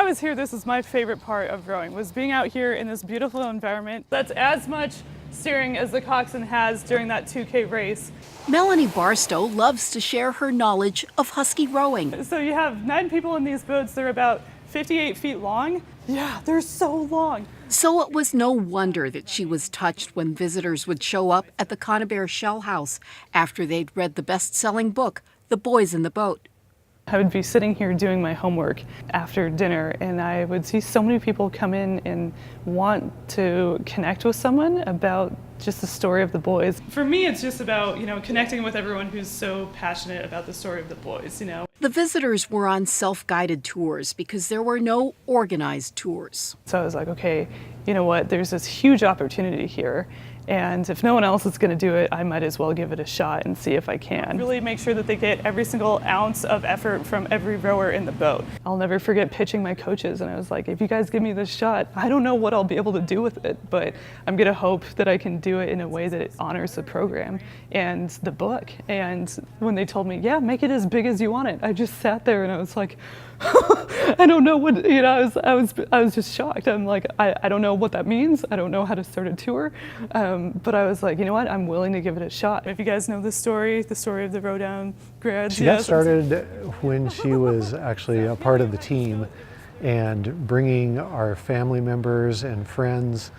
was here, this is my favorite part of rowing, was being out here in this beautiful environment that's as much steering as the coxswain has during that 2K race. Melanie Barstow loves to share her knowledge of husky rowing. So you have 9 people in these boats. They're about 58 feet long. Yeah, they're so long. So it was no wonder that she was touched when visitors would show up at the ASUW Shell House after they'd read the best-selling book, The Boys in the Boat. I would be sitting here doing my homework after dinner, and I would see so many people come in and want to connect with someone about just the story of the boys. For me, it's just about, connecting with everyone who's so passionate about the story of the boys, The visitors were on self-guided tours because there were no organized tours. So I was like, okay, you know what, there's this huge opportunity here. And if no one else is going to do it, I might as well give it a shot and see if I can. Really make sure that they get every single ounce of effort from every rower in the boat. I'll never forget pitching my coaches, and I was like, if you guys give me this shot, I don't know what I'll be able to do with it, but I'm going to hope that I can do it in a way that it honors the program and the book. And when they told me, yeah, make it as big as you want it, I just sat there and I was like, I don't know what, I was just shocked. I'm like, I don't know what that means. I don't know how to start a tour. But I was like, you know what? I'm willing to give it a shot. If you guys know the story of the Rowdown grads. She got started when she was actually a part of the team and bringing our family members and friends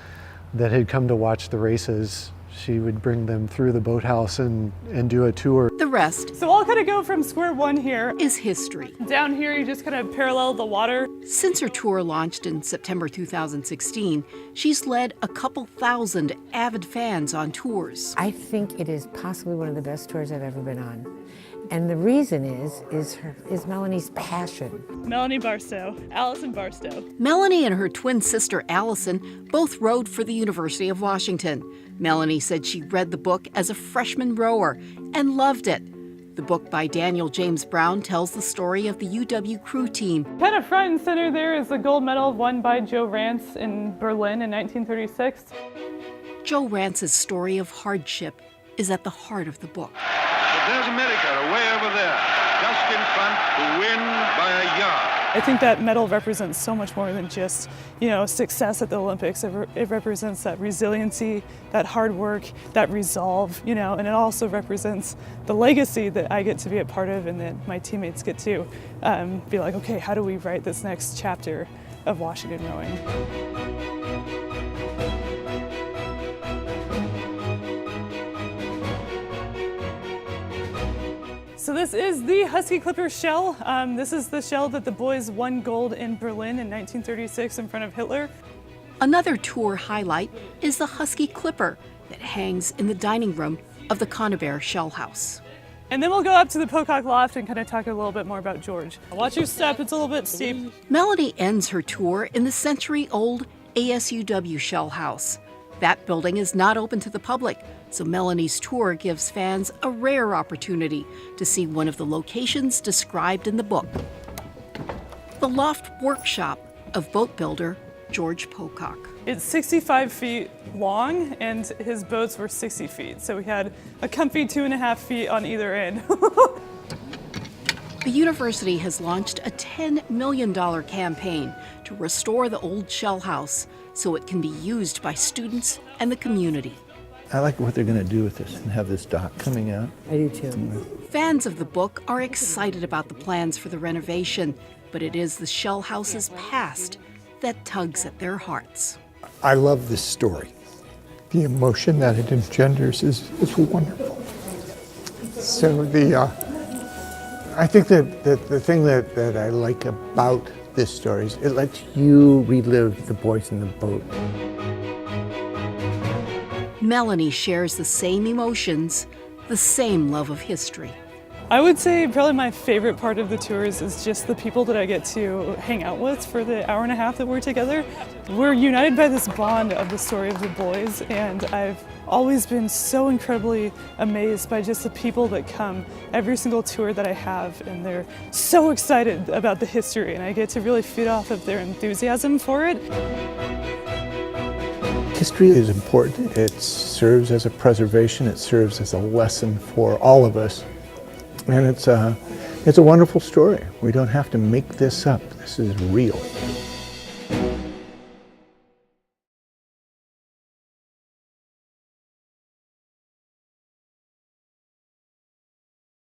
that had come to watch the races. She would bring them through the boathouse and do a tour. The rest. So I'll kind of go from square one here. Is history. Down here, you just kind of parallel the water. Since her tour launched in September 2016, she's led a couple thousand avid fans on tours. I think it is possibly one of the best tours I've ever been on. And the reason is Melanie's passion. Melanie Barstow, Allison Barstow. Melanie and her twin sister Allison both rowed for the University of Washington. Melanie said she read the book as a freshman rower and loved it. The book by Daniel James Brown tells the story of the UW crew team. Kind of front and center there is the gold medal won by Joe Rance in Berlin in 1936. Joe Rance's story of hardship is at the heart of the book. But there's America way over there, just in front, to win by a yard. I think that medal represents so much more than just, success at the Olympics. It represents that resiliency, that hard work, that resolve, and it also represents the legacy that I get to be a part of and that my teammates get to be like, okay, how do we write this next chapter of Washington rowing? So this is the Husky Clipper shell. This is the shell that the boys won gold in Berlin in 1936 in front of Hitler. Another tour highlight is the Husky Clipper that hangs in the dining room of the ASUW Shell House. And then we'll go up to the Pocock Loft and kind of talk a little bit more about George. Watch your step, it's a little bit steep. Melanie ends her tour in the century-old ASUW Shell House. That building is not open to the public, so Melanie's tour gives fans a rare opportunity to see one of the locations described in the book. The loft workshop of boat builder George Pocock. It's 65 feet long, and his boats were 60 feet, so we had a comfy 2.5 feet on either end. The university has launched a $10 million campaign to restore the old shell house so it can be used by students and the community. I like what they're going to do with this and have this dock coming out. I do too. Fans of the book are excited about the plans for the renovation, but it is the shell house's past that tugs at their hearts. I love this story. The emotion that it engenders is wonderful. So I think that the thing that I like about this story is it lets you relive the boys in the boat. Melanie shares the same emotions, the same love of history. I would say probably my favorite part of the tours is just the people that I get to hang out with for the hour and a half that we're together. We're united by this bond of the story of the boys, and I've always been so incredibly amazed by just the people that come every single tour that I have, and they're so excited about the history, and I get to really feed off of their enthusiasm for it. History is important. It serves as a preservation. It serves as a lesson for all of us. And it's a wonderful story. We don't have to make this up. This is real.